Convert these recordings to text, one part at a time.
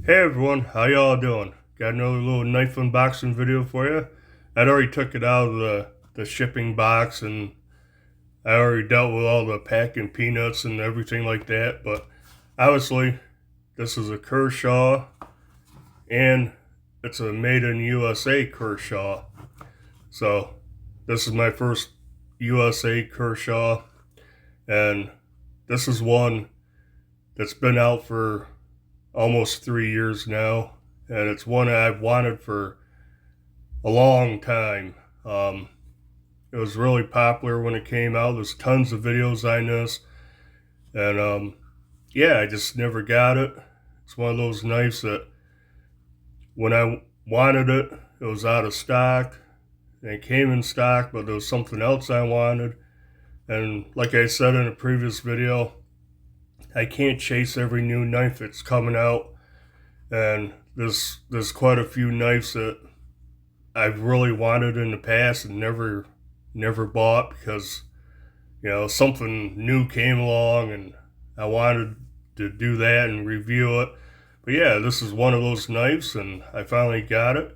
Hey everyone, how y'all doing? Got another little knife unboxing video for you. I'd already took it out of the shipping box and I already dealt with all the packing peanuts and everything like that, but obviously this is a Kershaw and it's a made in USA Kershaw. So this is my first USA Kershaw, and this is one that's been out for almost 3 years now, and it's one I've wanted for a long time. It was really popular when it came out. There's tons of videos on this, and yeah, I just never got it. It's one of those knives that when I wanted it, it was out of stock. And it came in stock, but there was something else I wanted. And like I said in a previous video, I can't chase every new knife that's coming out. And there's quite a few knives that I've really wanted in the past and never bought because something new came along and I wanted to do that and review it. But yeah, this is one of those knives and I finally got it.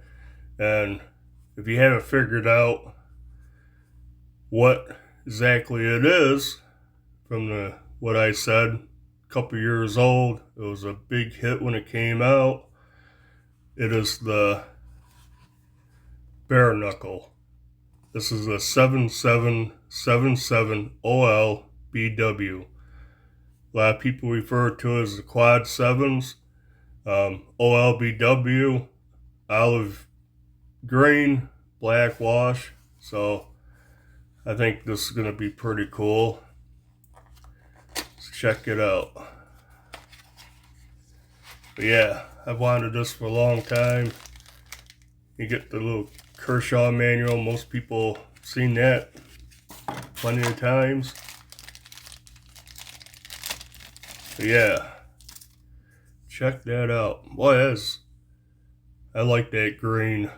And if you haven't figured out what exactly it is from what I said, a couple years old, it was a big hit when it came out. It is the Bareknuckle. This is a 7777 OLBW. A lot of people refer to it as the Quad 7s. OLBW, olive green, black wash. So I think this is going to be pretty cool. Let's check it out. But yeah, I've wanted this for a long time. You get the little Kershaw manual. Most people seen that plenty of times. But yeah, check that out. Boy, I like that green.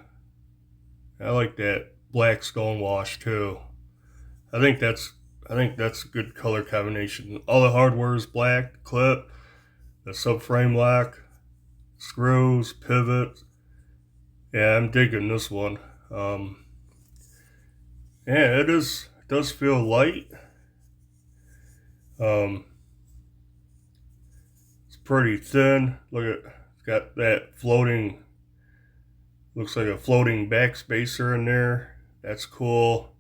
I like that black stonewash too. I think that's a good color combination. All the hardware is black. The clip, the subframe lock, screws, pivots. Yeah, I'm digging this one. Yeah, it does feel light. It's pretty thin. Look at, it's got that floating, looks like a floating backspacer in there. That's cool.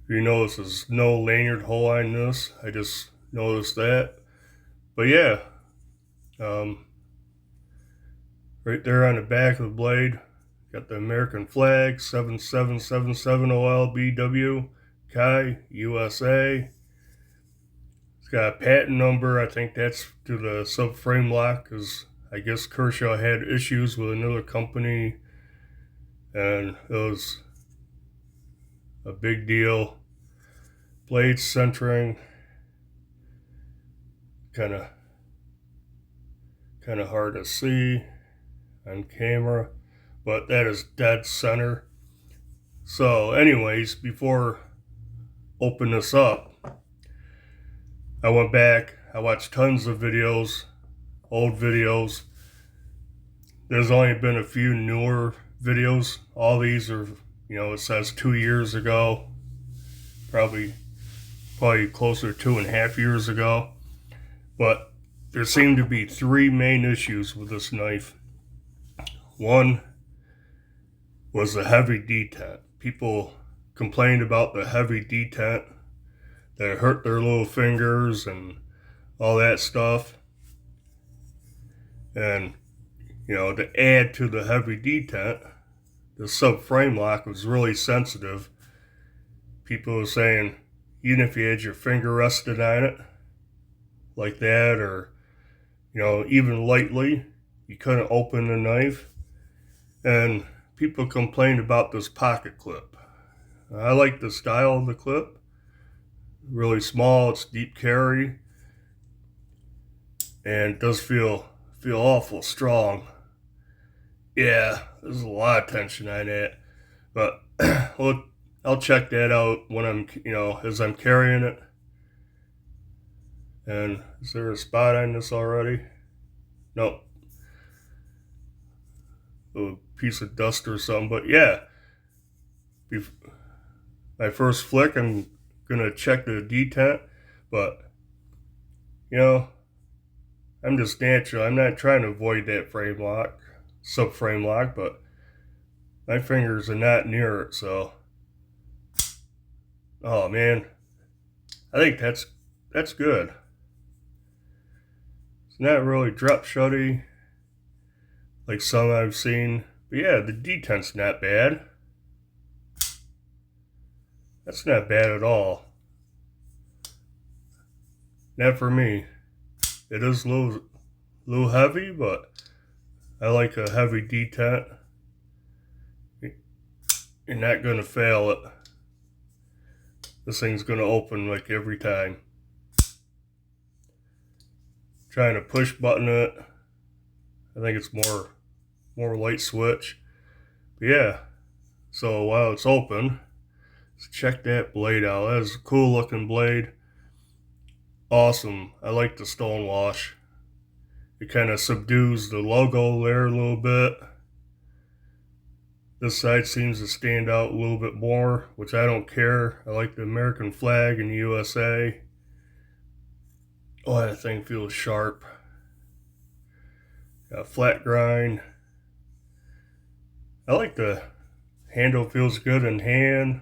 If you notice, there's no lanyard hole on this. I just noticed that. But yeah, right there on the back of the blade, got the American flag, 7777 OLBW, Chi, USA. It's got a patent number. I think that's to the subframe lock because I guess Kershaw had issues with another company and it was a big deal. Blade centering, kind of hard to see on camera, but that is dead center. So anyways, before open this up, I went back, I watched tons of videos, old videos. There's only been a few newer videos. All these are, it says 2 years ago, probably closer to 2.5 years ago. But there seem to be three main issues with this knife. One was the heavy detent. People complained about the heavy detent, that it hurt their little fingers and all that stuff. And, to add to the heavy detent, the subframe lock was really sensitive. People were saying, even if you had your finger rested on it, like that, or, even lightly, you couldn't open the knife. And people complained about this pocket clip. I like the style of the clip. Really small, it's deep carry, and it does feel awful strong. Yeah, there's a lot of tension on that, but well, I'll check that out when I'm, as I'm carrying it. And is there a spot on this already? Nope, a piece of dust or something. But yeah, my first flick, I'm gonna check the detent, but you know, I'm just natural. I'm not trying to avoid that frame lock, subframe lock, but my fingers are not near it, so oh man, I think that's good. It's not really drop shutty like some I've seen, but yeah, the detent's not bad. That's not bad at all. Not for me. It is a little heavy, but I like a heavy detent. You're not gonna fail it. This thing's gonna open like every time. Trying to push button it. I think it's more light switch. But yeah. So while it's open, let's check that blade out. That is a cool looking blade. Awesome. I like the stonewash. It kind of subdues the logo there a little bit. This side seems to stand out a little bit more, which I don't care. I like the American flag in the USA. Oh, that thing feels sharp. Got a flat grind. I like the handle, feels good in hand.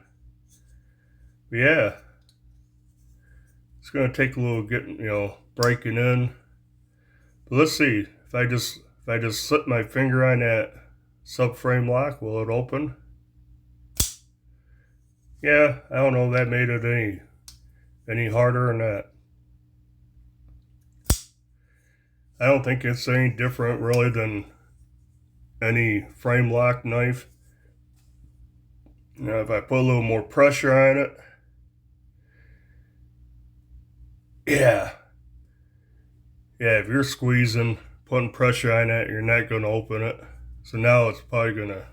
But yeah, it's gonna take a little getting, breaking in. But let's see if I just slip my finger on that subframe lock, will it open? Yeah, I don't know if that made it any harder or not. I don't think it's any different really than any frame lock knife. Now if I put a little more pressure on it, yeah, if you're squeezing, putting pressure on it, you're not going to open it. So now it's probably going to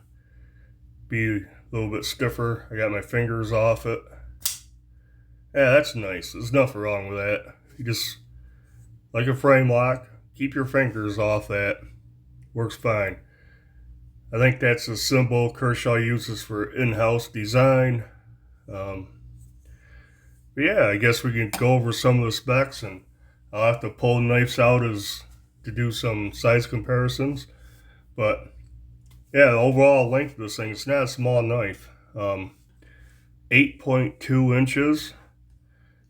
be a little bit stiffer. I got my fingers off it. Yeah, that's nice. There's nothing wrong with that. You just, like a frame lock, keep your fingers off that. Works fine. I think that's a symbol Kershaw uses for in-house design. But yeah, I guess we can go over some of the specs, and I'll have to pull knives out to do some size comparisons. But yeah, the overall length of this thing, it's not a small knife. 8.2 inches.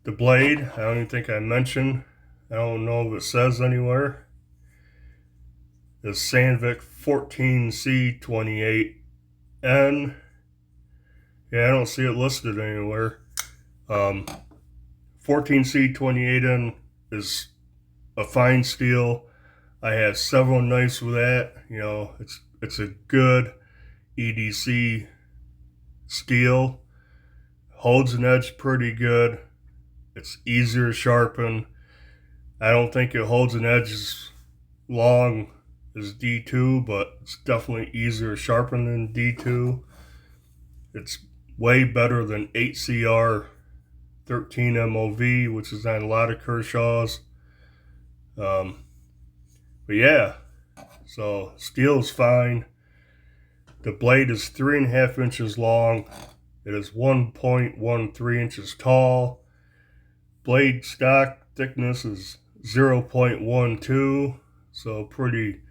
The blade, I don't even think I mentioned. I don't know if it says anywhere. The Sandvik 14C28N. Yeah, I don't see it listed anywhere. 14C28N is a fine steel. I have several knives with that. It's a good EDC steel. Holds an edge pretty good. It's easier to sharpen. I don't think it holds an edge as long as D2, but it's definitely easier to sharpen than D2. It's way better than 8CR 13 MOV, which is on a lot of Kershaws. But yeah, so steel's fine. The blade is 3.5 inches long. It is 1.13 inches tall. Blade stock thickness is 0.12, so pretty,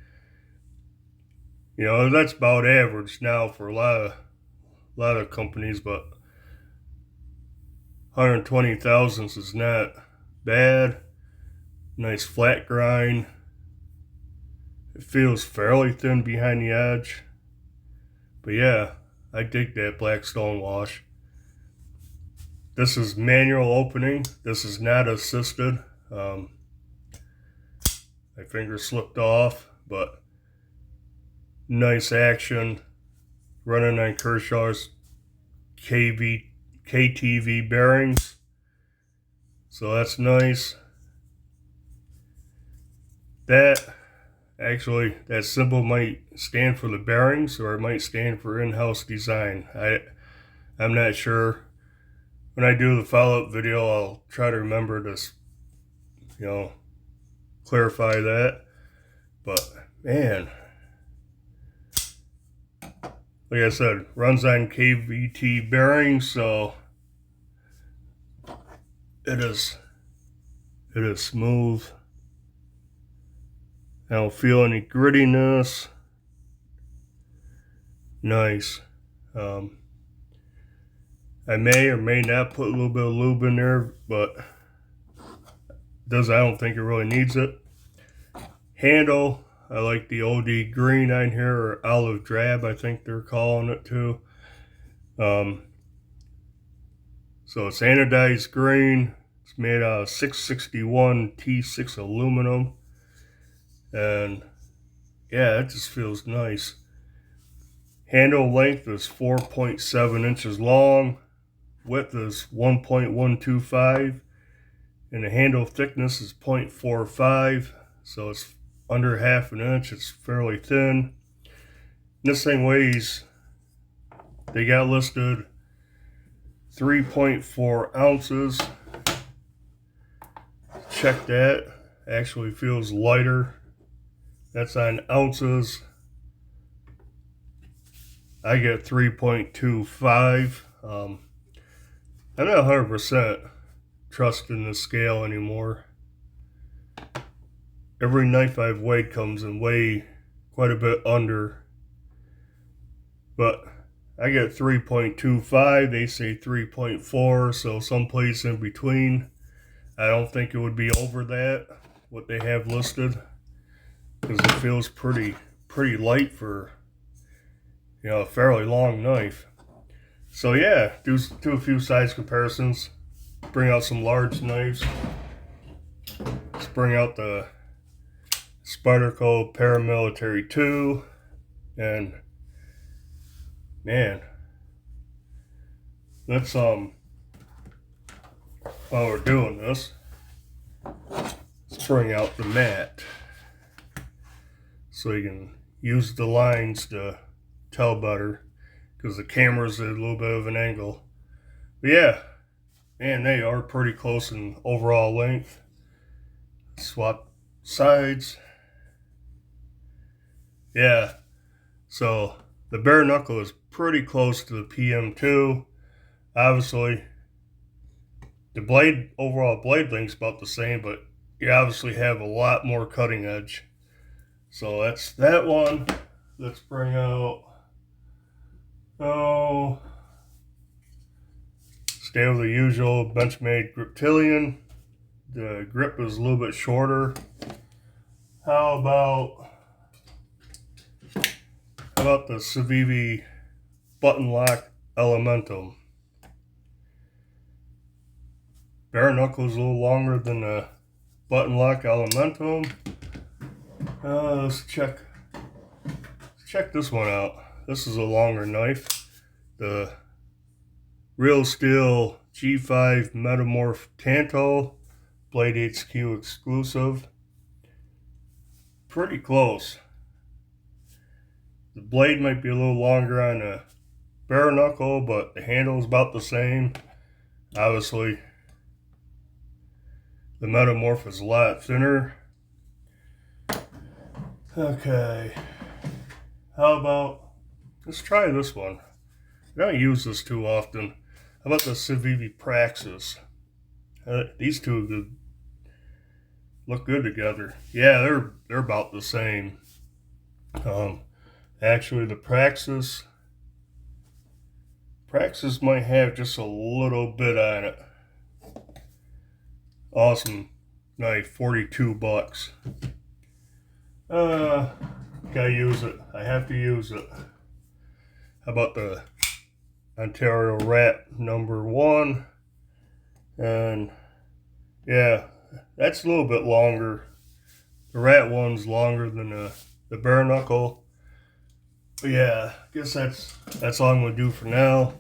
that's about average now for a lot of companies, but 120 thousandths is not bad. Nice flat grind. It feels fairly thin behind the edge. But yeah, I dig that black stonewash. This is manual opening. This is not assisted. My finger slipped off, but nice action. Running on Kershaw's KTV bearings. So that's nice. That symbol might stand for the bearings, or it might stand for in-house design. I'm not sure. When I do the follow-up video, I'll try to remember to, clarify that. But man, like I said, runs on KVT bearings, so it is smooth. I don't feel any grittiness. Nice. I may or may not put a little bit of lube in there, but I don't think it really needs it. Handle, I like the OD green on here, or olive drab, I think they're calling it too. So it's anodized green. It's made out of 661 T6 aluminum. And yeah, it just feels nice. Handle length is 4.7 inches long. Width is 1.125. And the handle thickness is 0.45. So it's under half an inch. It's fairly thin. This thing weighs, they got listed 3.4 ounces. Check that. Actually feels lighter. That's on ounces. I get 3.25. I'm not 100% trusting the scale anymore. Every knife I've weighed comes in way quite a bit under. But I get 3.25. They say 3.4, so someplace in between. I don't think it would be over that, what they have listed, because it feels pretty light for, you know, a fairly long knife. So yeah, do a few size comparisons. Bring out some large knives. Let's bring out the Spyderco Paramilitary 2, and man, let's while we're doing this, let's bring out the mat so you can use the lines to tell better, because the camera's at a little bit of an angle. But yeah, man, they are pretty close in overall length. Swap sides. Yeah, so the bare knuckle is pretty close to the PM2. Obviously, the overall blade length's about the same, but you obviously have a lot more cutting edge. So that's that one. Let's bring out, stay with the usual Benchmade Griptilian. The grip is a little bit shorter. How about the Civivi Button Lock Elementum? Bare knuckle is a little longer than the Button Lock Elementum. Let's check this one out. This is a longer knife. The Real Steel G5 Metamorph Tanto, Blade HQ exclusive. Pretty close. The blade might be a little longer on the bare knuckle, but the handle is about the same. Obviously, the Metamorph is a lot thinner. Okay, how about, let's try this one. I don't use this too often. How about the Civivi Praxis? These two look good together. Yeah, they're about the same. Actually, the Praxis might have just a little bit on it. Awesome knife, 42 bucks. Gotta use it. I have to use it. How about the Ontario Rat #1? And yeah, that's a little bit longer. The Rat one's longer than the bare knuckle. But yeah, I guess that's all I'm gonna do for now.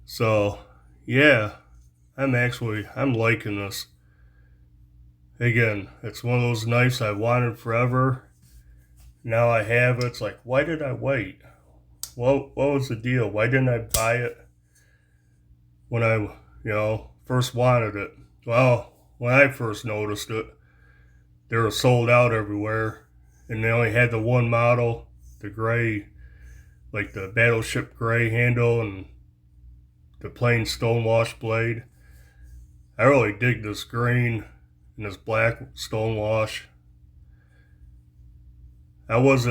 So yeah, I'm liking this. Again, it's one of those knives I wanted forever. Now I have it. It's like, why did I wait? What was the deal? Why didn't I buy it when I, first wanted it? Well, when I first noticed it, they were sold out everywhere, and they only had the one model, the gray, like the Battleship Gray handle and the plain stonewashed blade. I really dig this green and this black stonewash. I was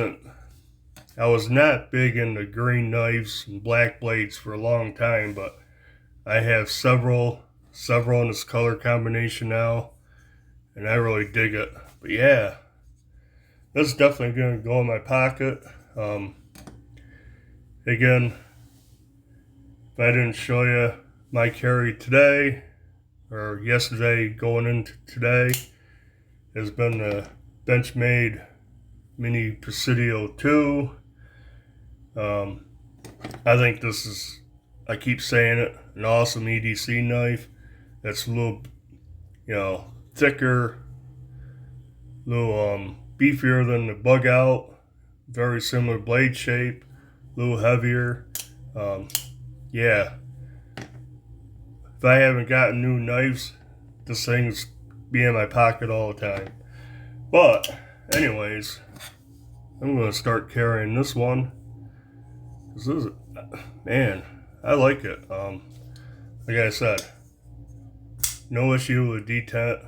not big into green knives and black blades for a long time, but I have several in this color combination now, and I really dig it. But yeah, this is definitely going to go in my pocket. Again, if I didn't show you my carry today, or yesterday going into today, has been the Benchmade Mini Presidio 2. I think this is, I keep saying it, an awesome EDC knife. That's a little, thicker, a little beefier than the Bug Out. Very similar blade shape, a little heavier. Yeah. If I haven't gotten new knives, this thing's be in my pocket all the time. But, anyways, I'm going to start carrying this one. This is, man, I like it. Like I said, no issue with detent.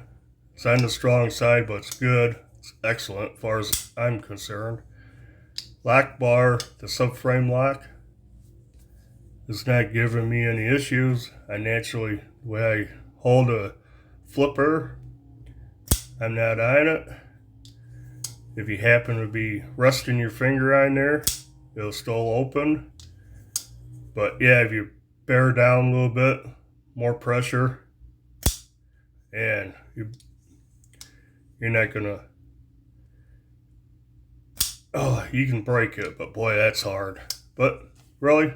It's on the strong side, but it's good. It's excellent as far as I'm concerned. Lock bar, the subframe lock, is not giving me any issues. I naturally, the way I hold a flipper, I'm not on it. If you happen to be resting your finger on there, it'll still open. But yeah, if you bear down a little bit, more pressure, and you're not gonna, you can break it, but boy, that's hard. But really,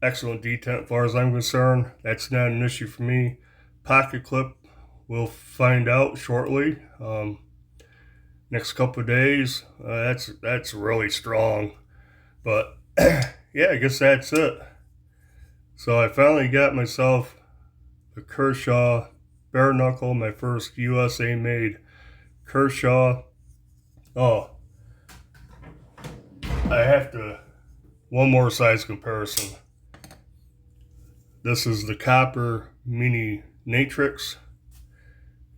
excellent detent as far as I'm concerned. That's not an issue for me. Pocket clip, we'll find out shortly. Next couple of days, that's really strong. But yeah, I guess that's it. So I finally got myself a Kershaw Bareknuckle, my first USA Made Kershaw. Oh, I have to, one more size comparison. This is the copper mini Natrix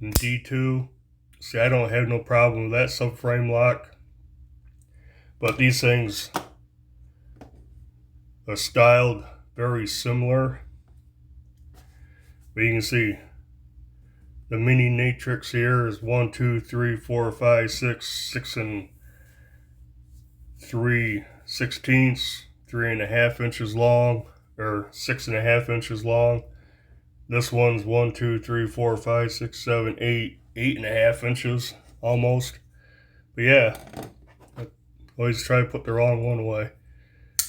in D2. See, I don't have no problem with that subframe lock. But these things are styled very similar. But you can see the mini Natrix here is 1, 2, 3, 4, 5, 6 and 3/16, 3.5 inches long, or 6.5 inches long. This one's 1, 2, 3, 4, 5, 6, 7, 8.5 inches almost. But yeah, I always try to put the wrong one away.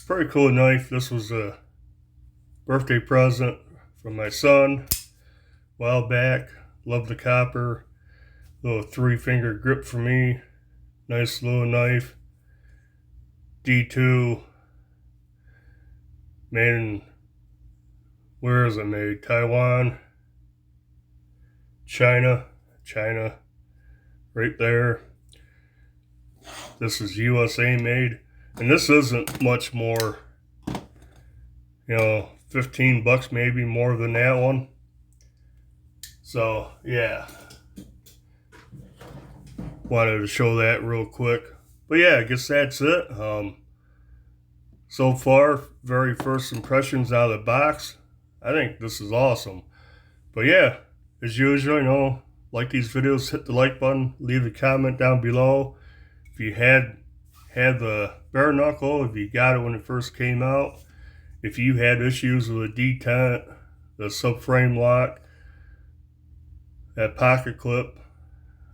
Pretty cool knife. This was a birthday present from my son a while back. Love the copper. Little 3-finger grip for me. Nice little knife. D2. Made in, where is it made? Taiwan. China, right there. This is USA made, and this isn't much more, 15 bucks, maybe more than that one. So yeah, wanted to show that real quick. But yeah, I guess that's it. So far, very first impressions out of the box, I think this is awesome. But yeah, as usual, like these videos, hit the like button, leave a comment down below. If you had the Bareknuckle, if you got it when it first came out, if you had issues with the detent, the subframe lock, that pocket clip,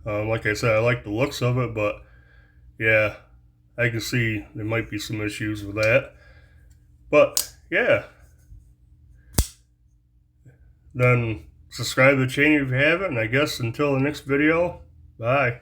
like I said, I like the looks of it, but yeah, I can see there might be some issues with that. But yeah, then subscribe to the channel if you haven't, and I guess until the next video, bye.